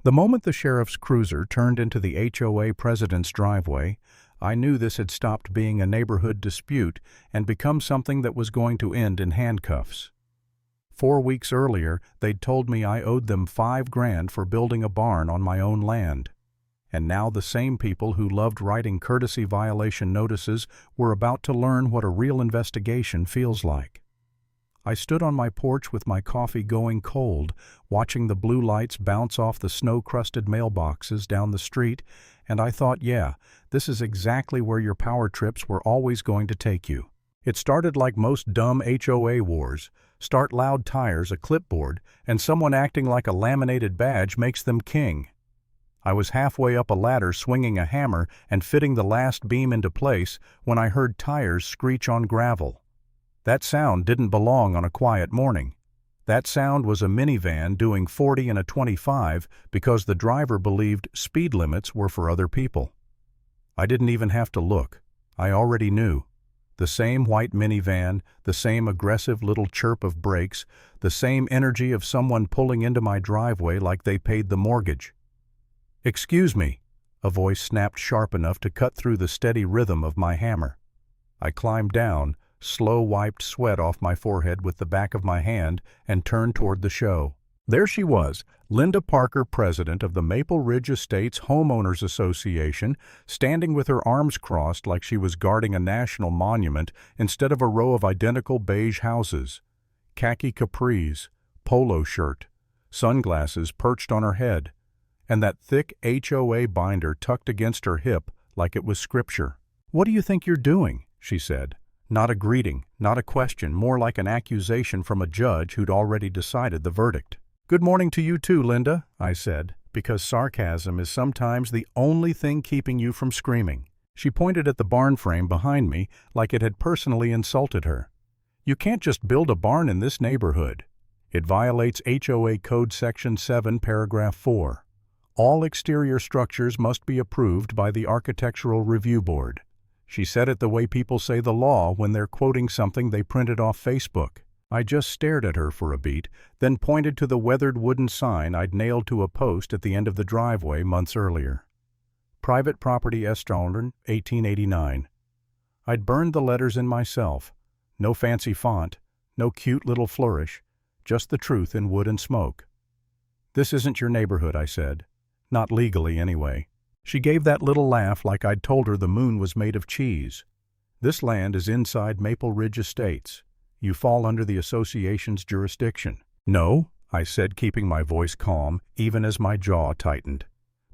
The moment the sheriff's cruiser turned into the HOA president's driveway, I knew this had stopped being a neighborhood dispute and become something that was going to end in handcuffs. 4 weeks earlier, they'd told me I owed them $5,000 for building a barn on my own land. And now the same people who loved writing courtesy violation notices were about to learn what a real investigation feels like. I stood on my porch with my coffee going cold, watching the blue lights bounce off the snow-crusted mailboxes down the street, and I thought, yeah, this is exactly where your power trips were always going to take you. It started like most dumb HOA wars. Start loud tires, a clipboard, and someone acting like a laminated badge makes them king. I was halfway up a ladder swinging a hammer and fitting the last beam into place when I heard tires screech on gravel. That sound didn't belong on a quiet morning. That sound was a minivan doing 40 in a 25 because the driver believed speed limits were for other people. I didn't even have to look. I already knew. The same white minivan, the same aggressive little chirp of brakes, the same energy of someone pulling into my driveway like they paid the mortgage. "Excuse me," a voice snapped sharp enough to cut through the steady rhythm of my hammer. I climbed down, wiped sweat off my forehead with the back of my hand, and turned toward the show. There she was, Linda Parker, president of the Maple Ridge Estates Homeowners Association, standing with her arms crossed like she was guarding a national monument instead of a row of identical beige houses. Khaki capris, polo shirt, sunglasses perched on her head, and that thick HOA binder tucked against her hip like it was scripture. "What do you think you're doing?" she said. Not a greeting, not a question, more like an accusation from a judge who'd already decided the verdict. "Good morning to you too, Linda," I said, because sarcasm is sometimes the only thing keeping you from screaming. She pointed at the barn frame behind me like it had personally insulted her. "You can't just build a barn in this neighborhood. It violates HOA Code Section 7, Paragraph 4. All exterior structures must be approved by the Architectural Review Board." She said it the way people say the law when they're quoting something they printed off Facebook. I just stared at her for a beat, then pointed to the weathered wooden sign I'd nailed to a post at the end of the driveway months earlier. Private Property Estaunden, 1889. I'd burned the letters in myself. No fancy font, no cute little flourish, just the truth in wood and smoke. "This isn't your neighborhood," I said. "Not legally, anyway." She gave that little laugh like I'd told her the moon was made of cheese. "This land is inside Maple Ridge Estates. You fall under the association's jurisdiction." "No," I said, keeping my voice calm, even as my jaw tightened.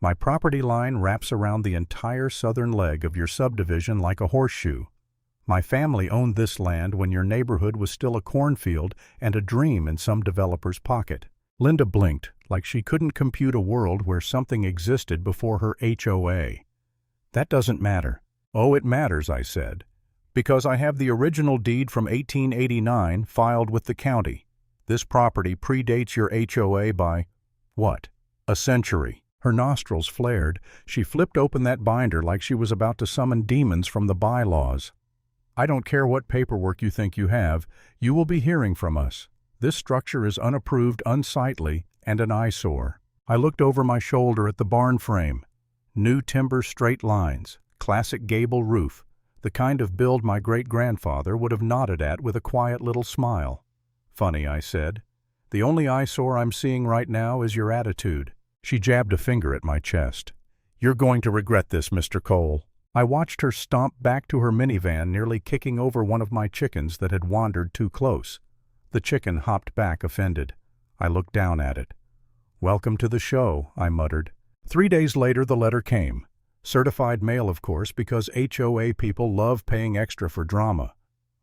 "My property line wraps around the entire southern leg of your subdivision like a horseshoe. My family owned this land when your neighborhood was still a cornfield and a dream in some developer's pocket." Linda blinked, like she couldn't compute a world where something existed before her HOA. "That doesn't matter." "Oh, it matters," I said, "because I have the original deed from 1889 filed with the county. This property predates your HOA by, what, a century." Her nostrils flared. She flipped open that binder like she was about to summon demons from the bylaws. "I don't care what paperwork you think you have, you will be hearing from us. This structure is unapproved, unsightly, and an eyesore." I looked over my shoulder at the barn frame. New timber straight lines, classic gable roof, the kind of build my great-grandfather would have nodded at with a quiet little smile. "Funny," I said. "The only eyesore I'm seeing right now is your attitude." She jabbed a finger at my chest. "You're going to regret this, Mr. Cole." I watched her stomp back to her minivan, nearly kicking over one of my chickens that had wandered too close. The chicken hopped back, offended. I looked down at it. "Welcome to the show," I muttered. 3 days later the letter came. Certified mail, of course, because HOA people love paying extra for drama.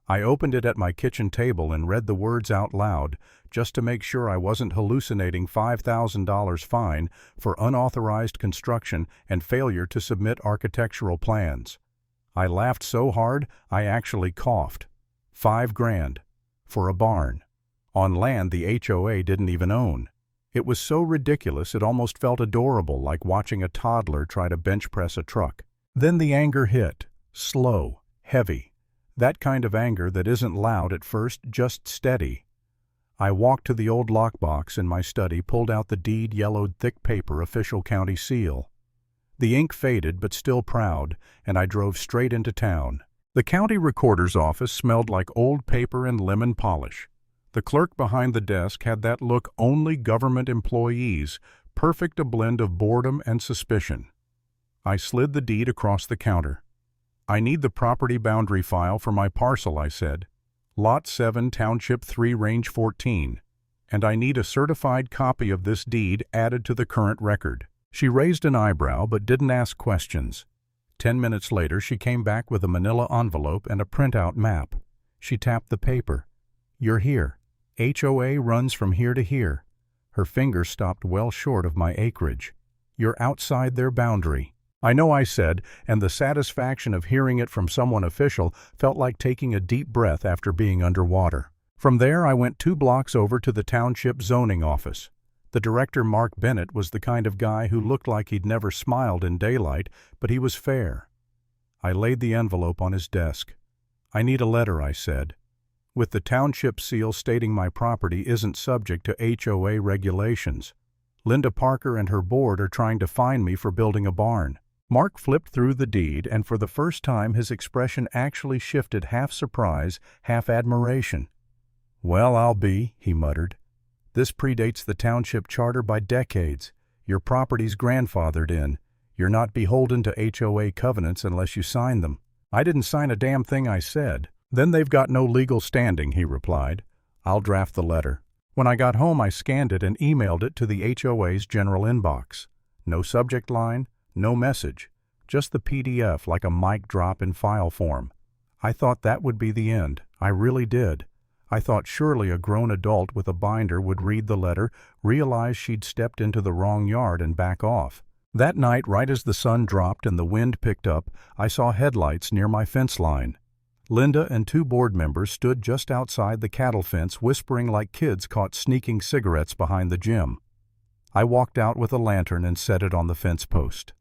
I opened it at my kitchen table and read the words out loud, just to make sure I wasn't hallucinating $5,000 fine for unauthorized construction and failure to submit architectural plans. I laughed so hard I actually coughed. $5,000. For a barn. On land the HOA didn't even own. It was so ridiculous it almost felt adorable, like watching a toddler try to bench press a truck. Then the anger hit. Slow, heavy. That kind of anger that isn't loud at first, just steady. I walked to the old lockbox in my study, pulled out the deed, yellowed thick paper, official county seal. The ink faded but still proud, and I drove straight into town. The county recorder's office smelled like old paper and lemon polish. The clerk behind the desk had that look only government employees, perfect a blend of boredom and suspicion. I slid the deed across the counter. "I need the property boundary file for my parcel," I said. "Lot 7, Township 3, Range 14. And I need a certified copy of this deed added to the current record." She raised an eyebrow but didn't ask questions. 10 minutes later, she came back with a manila envelope and a printout map. She tapped the paper. "You're here. HOA runs from here to here." Her finger stopped well short of my acreage. "You're outside their boundary." "I know," I said, and the satisfaction of hearing it from someone official felt like taking a deep breath after being underwater. From there, I went 2 blocks over to the township zoning office. The director, Mark Bennett, was the kind of guy who looked like he'd never smiled in daylight, but he was fair. I laid the envelope on his desk. "I need a letter," I said. "With the township seal stating my property isn't subject to HOA regulations. Linda Parker and her board are trying to fine me for building a barn." Mark flipped through the deed, and for the first time his expression actually shifted, half surprise, half admiration. "Well, I'll be," he muttered. "This predates the township charter by decades. Your property's grandfathered in. You're not beholden to HOA covenants unless you sign them." "I didn't sign a damn thing," I said. "Then they've got no legal standing," he replied. "I'll draft the letter." When I got home, I scanned it and emailed it to the HOA's general inbox. No subject line, no message, just the PDF like a mic drop in file form. I thought that would be the end. I really did. I thought surely a grown adult with a binder would read the letter, realize she'd stepped into the wrong yard, and back off. That night, right as the sun dropped and the wind picked up, I saw headlights near my fence line. Linda and 2 board members stood just outside the cattle fence, whispering like kids caught sneaking cigarettes behind the gym. I walked out with a lantern and set it on the fence post.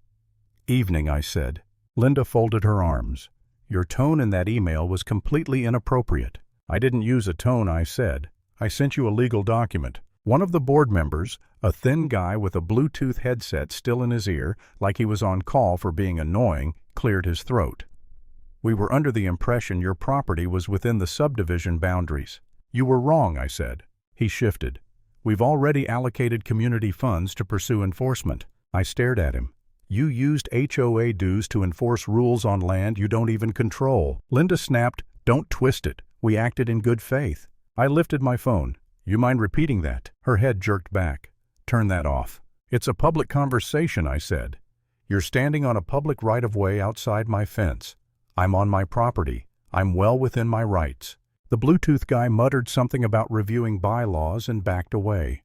"Evening," I said. Linda folded her arms. "Your tone in that email was completely inappropriate." "I didn't use a tone," I said. "I sent you a legal document." One of the board members, a thin guy with a Bluetooth headset still in his ear, like he was on call for being annoying, cleared his throat. "We were under the impression your property was within the subdivision boundaries." "You were wrong," I said. He shifted. "We've already allocated community funds to pursue enforcement." I stared at him. "You used HOA dues to enforce rules on land you don't even control." Linda snapped, "Don't twist it. We acted in good faith." I lifted my phone. "You mind repeating that?" Her head jerked back. "Turn that off." "It's a public conversation," I said. "You're standing on a public right-of-way outside my fence. I'm on my property. I'm well within my rights." The Bluetooth guy muttered something about reviewing bylaws and backed away.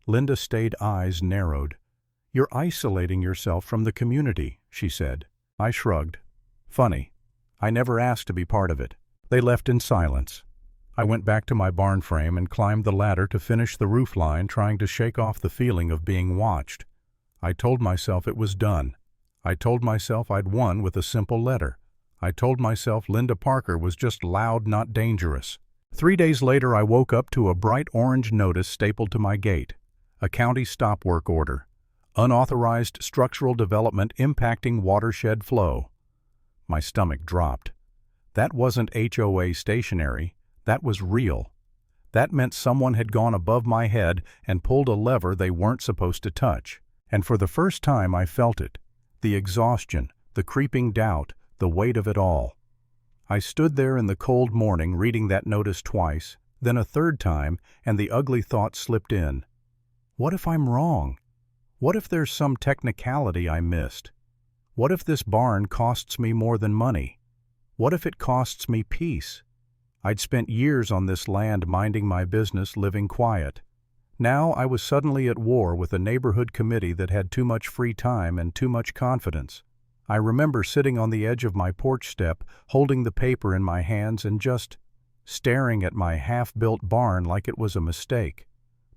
Linda stayed, eyes narrowed. "You're isolating yourself from the community," she said. I shrugged. "Funny. I never asked to be part of it." They left in silence. I went back to my barn frame and climbed the ladder to finish the roof line, trying to shake off the feeling of being watched. I told myself it was done. I told myself I'd won with a simple letter. I told myself Linda Parker was just loud, not dangerous. 3 days later, I woke up to a bright orange notice stapled to my gate. A county stop work order. Unauthorized structural development impacting watershed flow. My stomach dropped. That wasn't HOA stationary. That was real. That meant someone had gone above my head and pulled a lever they weren't supposed to touch. And for the first time I felt it. The exhaustion, the creeping doubt, the weight of it all. I stood there in the cold morning reading that notice twice, then a third time, and the ugly thought slipped in. What if I'm wrong? What if there's some technicality I missed? What if this barn costs me more than money? What if it costs me peace? I'd spent years on this land minding my business, living quiet. Now I was suddenly at war with a neighborhood committee that had too much free time and too much confidence. I remember sitting on the edge of my porch step, holding the paper in my hands and just staring at my half-built barn like it was a mistake.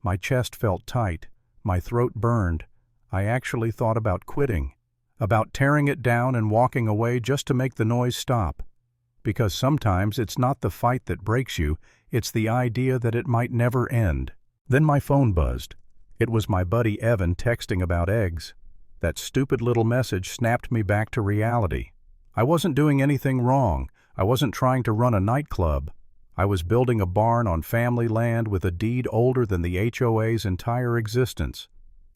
My chest felt tight. My throat burned. I actually thought about quitting, about tearing it down and walking away just to make the noise stop. Because sometimes it's not the fight that breaks you, It's the idea that it might never end. Then my phone buzzed. It was my buddy Evan texting about eggs. That stupid little message snapped me back to reality. I wasn't doing anything wrong. I wasn't trying to run a nightclub. I was building a barn on family land with a deed older than the HOA's entire existence.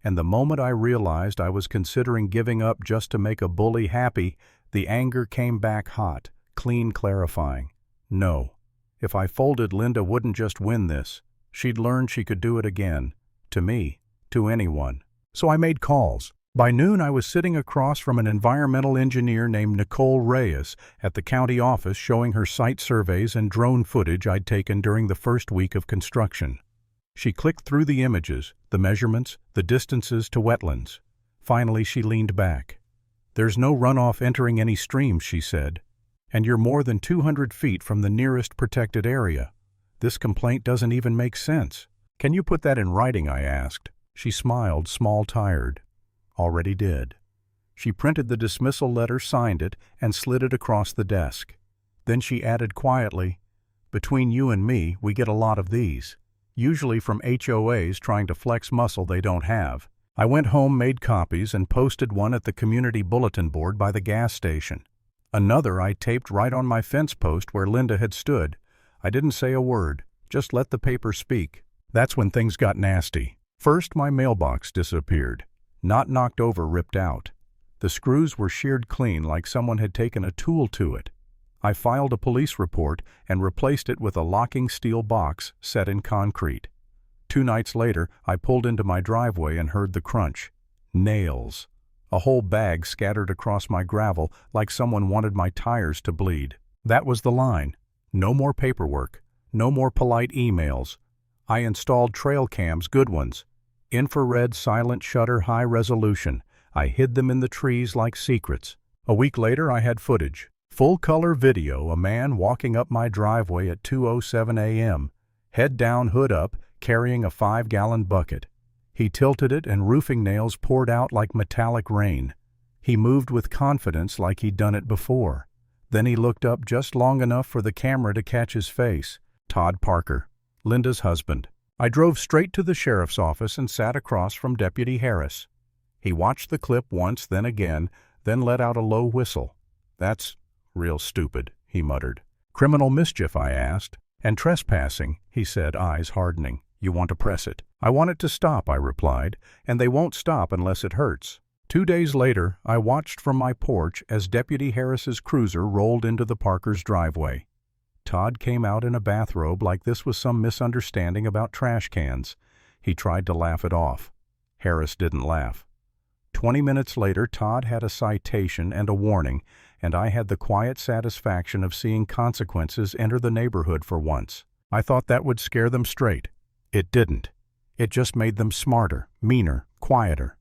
And the moment I realized I was considering giving up just to make a bully happy, the anger came back hot, clean, clarifying. No. If I folded, Linda wouldn't just win this. She'd learn she could do it again. To me. To anyone. So I made calls. By noon, I was sitting across from an environmental engineer named Nicole Reyes at the county office showing her site surveys and drone footage I'd taken during the first week of construction. She clicked through the images, the measurements, the distances to wetlands. Finally, she leaned back. "There's no runoff entering any streams," she said. "And you're more than 200 feet from the nearest protected area. This complaint doesn't even make sense." "Can you put that in writing?" I asked. She smiled, small-tired. "Already did." She printed the dismissal letter, signed it, and slid it across the desk. Then she added quietly, "Between you and me, we get a lot of these. Usually from HOAs trying to flex muscle they don't have." I went home, made copies, and posted one at the community bulletin board by the gas station. Another I taped right on my fence post where Linda had stood. I didn't say a word, just let the paper speak. That's when things got nasty. First, my mailbox disappeared. Not knocked over, ripped out. The screws were sheared clean like someone had taken a tool to it. I filed a police report and replaced it with a locking steel box set in concrete. 2 nights later, I pulled into my driveway and heard the crunch. Nails. A whole bag scattered across my gravel like someone wanted my tires to bleed. That was the line. No more paperwork. No more polite emails. I installed trail cams, good ones. Infrared silent shutter, high resolution. I hid them in the trees like secrets. A week later I had footage. Full-color video, a man walking up my driveway at 2:07 a.m., head down, hood up, carrying a 5-gallon bucket. He tilted it and roofing nails poured out like metallic rain. He moved with confidence like he'd done it before. Then he looked up just long enough for the camera to catch his face. Todd Parker, Linda's husband. I drove straight to the sheriff's office and sat across from Deputy Harris. He watched the clip once, then again, then let out a low whistle. "That's real stupid," he muttered. "Criminal mischief?" I asked. "And trespassing," he said, eyes hardening. "You want to press it?" "I want it to stop," I replied, "and they won't stop unless it hurts." 2 days later, I watched from my porch as Deputy Harris's cruiser rolled into the Parkers' driveway. Todd came out in a bathrobe like this was some misunderstanding about trash cans. He tried to laugh it off. Harris didn't laugh. 20 minutes later, Todd had a citation and a warning, and I had the quiet satisfaction of seeing consequences enter the neighborhood for once. I thought that would scare them straight. It didn't. It just made them smarter, meaner, quieter.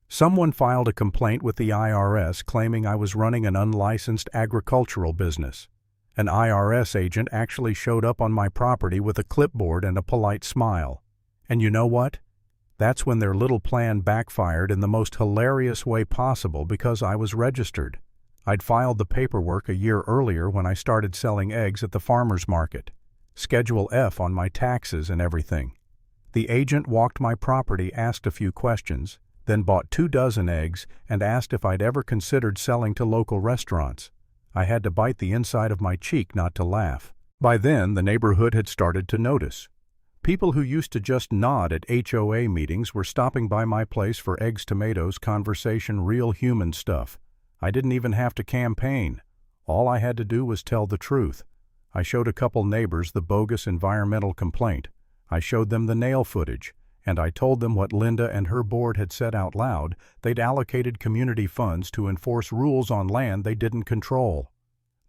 Someone filed a complaint with the IRS claiming I was running an unlicensed agricultural business. An IRS agent actually showed up on my property with a clipboard and a polite smile. And you know what? That's when their little plan backfired in the most hilarious way possible because I was registered. I'd filed the paperwork a year earlier when I started selling eggs at the farmer's market. Schedule F on my taxes and everything. The agent walked my property, asked a few questions, then bought 24 eggs and asked if I'd ever considered selling to local restaurants. I had to bite the inside of my cheek not to laugh. By then, the neighborhood had started to notice. People who used to just nod at HOA meetings were stopping by my place for eggs, tomatoes, conversation, real human stuff. I didn't even have to campaign. All I had to do was tell the truth. I showed a couple neighbors the bogus environmental complaint. I showed them the nail footage, and I told them what Linda and her board had said out loud. They'd allocated community funds to enforce rules on land they didn't control.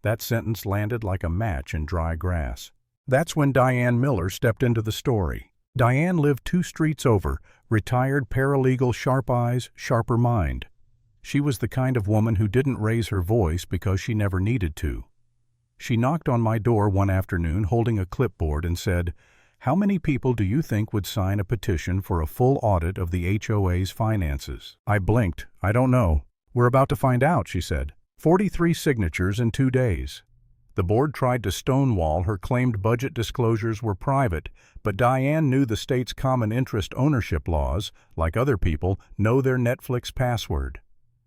That sentence landed like a match in dry grass. That's when Diane Miller stepped into the story. Diane lived 2 streets over, retired paralegal, sharp eyes, sharper mind. She was the kind of woman who didn't raise her voice because she never needed to. She knocked on my door one afternoon holding a clipboard and said, "How many people do you think would sign a petition for a full audit of the HOA's finances?" I blinked. "I don't know." "We're about to find out," she said. 43 signatures in 2 days. The board tried to stonewall her claimed budget disclosures were private, but Diane knew the state's common interest ownership laws, like other people, know their Netflix password.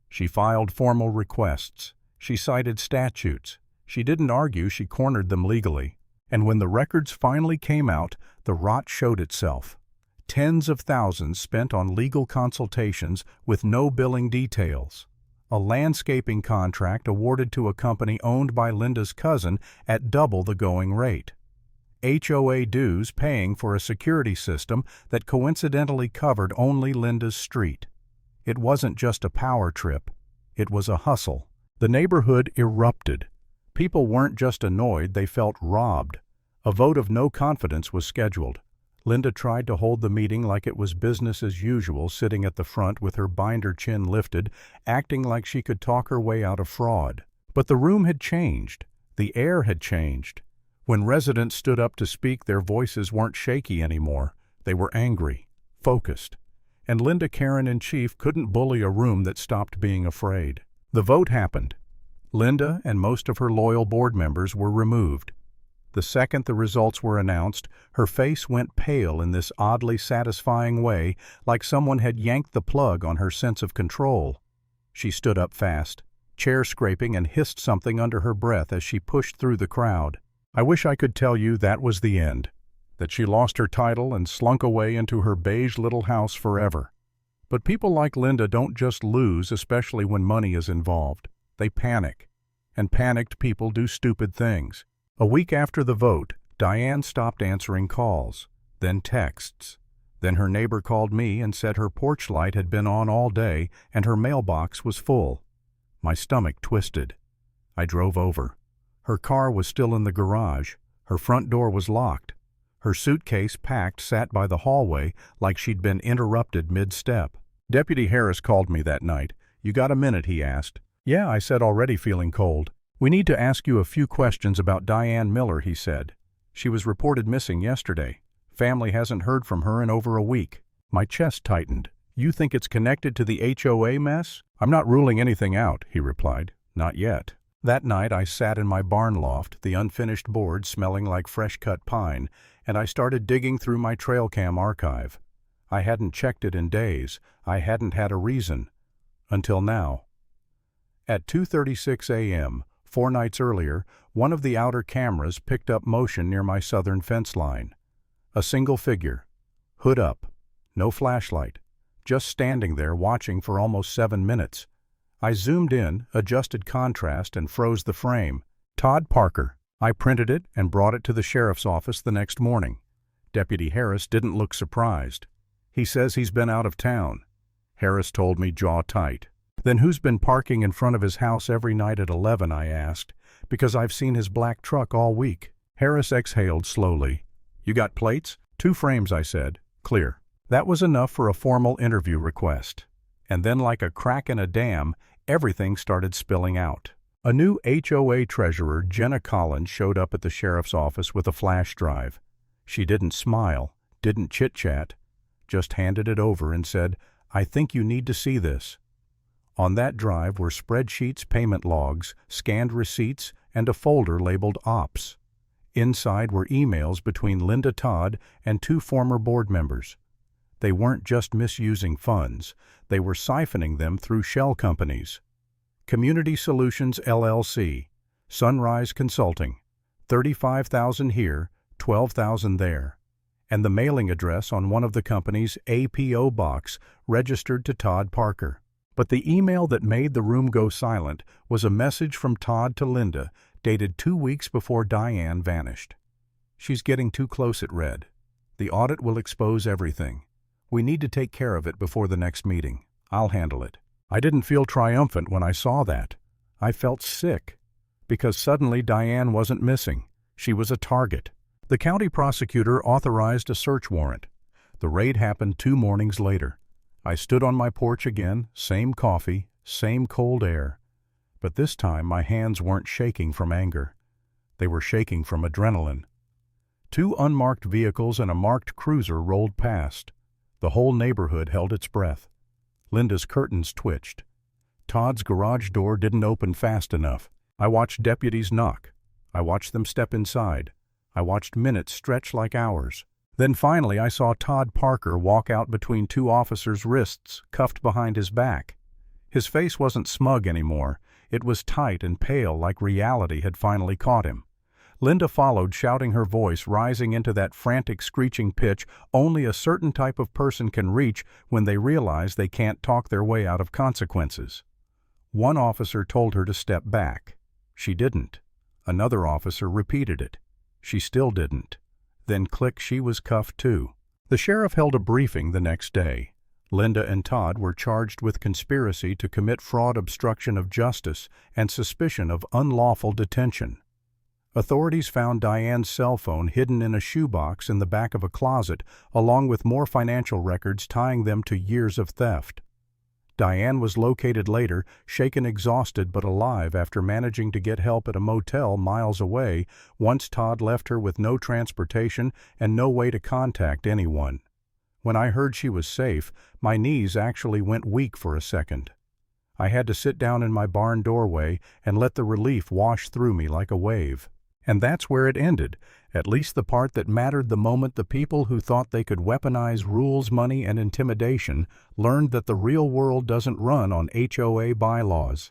She filed formal requests. She cited statutes. She didn't argue, she cornered them legally. And when the records finally came out, the rot showed itself. Tens of thousands spent on legal consultations with no billing details. A landscaping contract awarded to a company owned by Linda's cousin at double the going rate. HOA dues paying for a security system that coincidentally covered only Linda's street. It wasn't just a power trip. It was a hustle. The neighborhood erupted. People weren't just annoyed, they felt robbed. A vote of no confidence was scheduled. Linda tried to hold the meeting like it was business as usual, sitting at the front with her binder chin lifted, acting like she could talk her way out of fraud. But the room had changed. The air had changed. When residents stood up to speak, their voices weren't shaky anymore. They were angry, focused. And Linda Karen in chief couldn't bully a room that stopped being afraid. The vote happened. Linda and most of her loyal board members were removed. The second the results were announced, her face went pale in this oddly satisfying way, like someone had yanked the plug on her sense of control. She stood up fast, chair scraping, and hissed something under her breath as she pushed through the crowd. I wish I could tell you that was the end, that she lost her title and slunk away into her beige little house forever. But people like Linda don't just lose, especially when money is involved. They panic. And panicked people do stupid things. A week after the vote, Diane stopped answering calls, then texts. Then her neighbor called me and said her porch light had been on all day and her mailbox was full. My stomach twisted. I drove over. Her car was still in the garage. Her front door was locked. Her suitcase packed sat by the hallway like she'd been interrupted mid-step. Deputy Harris called me that night. "You got a minute?" he asked. "Yeah," I said, already feeling cold. "We need to ask you a few questions about Diane Miller," he said. "She was reported missing yesterday. Family hasn't heard from her in over a week." My chest tightened. "You think it's connected to the HOA mess?" "I'm not ruling anything out," he replied. "Not yet." That night I sat in my barn loft, the unfinished board smelling like fresh-cut pine, and I started digging through my trail cam archive. I hadn't checked it in days. I hadn't had a reason. Until now. At 2:36 a.m., 4 nights earlier, one of the outer cameras picked up motion near my southern fence line. A single figure, hood up, no flashlight, just standing there watching for almost 7 minutes. I zoomed in, adjusted contrast, and froze the frame. Todd Parker. I printed it and brought it to the sheriff's office the next morning. Deputy Harris didn't look surprised. He says he's been out of town. Harris told me, jaw tight. "Then who's been parking in front of his house every night at 11, I asked, because I've seen his black truck all week. Harris exhaled slowly. "You got plates?" "2 frames, I said. "Clear." That was enough for a formal interview request. And then, like a crack in a dam, everything started spilling out. A new HOA treasurer, Jenna Collins, showed up at the sheriff's office with a flash drive. She didn't smile, didn't chit-chat, just handed it over and said, "I think you need to see this." On that drive were spreadsheets, payment logs, scanned receipts, and a folder labeled Ops. Inside were emails between Linda Todd and 2 former board members. They weren't just misusing funds, they were siphoning them through shell companies. Community Solutions LLC, Sunrise Consulting, $35,000 here, $12,000 there, and the mailing address on one of the company's APO box registered to Todd Parker. But the email that made the room go silent was a message from Todd to Linda, dated 2 weeks before Diane vanished. "She's getting too close," it read. "The audit will expose everything. We need to take care of it before the next meeting. I'll handle it." I didn't feel triumphant when I saw that. I felt sick. Because suddenly Diane wasn't missing. She was a target. The county prosecutor authorized a search warrant. The raid happened 2 mornings later. I stood on my porch again, same coffee, same cold air. But this time my hands weren't shaking from anger. They were shaking from adrenaline. 2 unmarked vehicles and a marked cruiser rolled past. The whole neighborhood held its breath. Linda's curtains twitched. Todd's garage door didn't open fast enough. I watched deputies knock. I watched them step inside. I watched minutes stretch like hours. Then finally I saw Todd Parker walk out between two officers' wrists, cuffed behind his back. His face wasn't smug anymore. It was tight and pale, like reality had finally caught him. Linda followed, shouting, her voice rising into that frantic screeching pitch only a certain type of person can reach when they realize they can't talk their way out of consequences. One officer told her to step back. She didn't. Another officer repeated it. She still didn't. Then click, she was cuffed too. The sheriff held a briefing the next day. Linda and Todd were charged with conspiracy to commit fraud, obstruction of justice, and suspicion of unlawful detention. Authorities found Diane's cell phone hidden in a shoebox in the back of a closet, along with more financial records tying them to years of theft. Diane was located later, shaken, exhausted, but alive after managing to get help at a motel miles away once Todd left her with no transportation and no way to contact anyone. When I heard she was safe, my knees actually went weak for a second. I had to sit down in my barn doorway and let the relief wash through me like a wave. And that's where it ended, at least the part that mattered. The moment the people who thought they could weaponize rules, money, and intimidation learned that the real world doesn't run on HOA bylaws.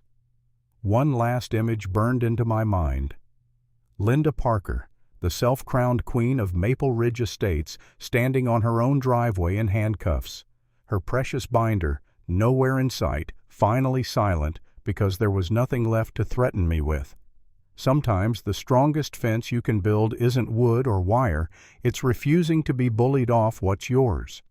One last image burned into my mind. Linda Parker, the self-crowned queen of Maple Ridge Estates, standing on her own driveway in handcuffs. Her precious binder, nowhere in sight, finally silent because there was nothing left to threaten me with. Sometimes the strongest fence you can build isn't wood or wire, it's refusing to be bullied off what's yours.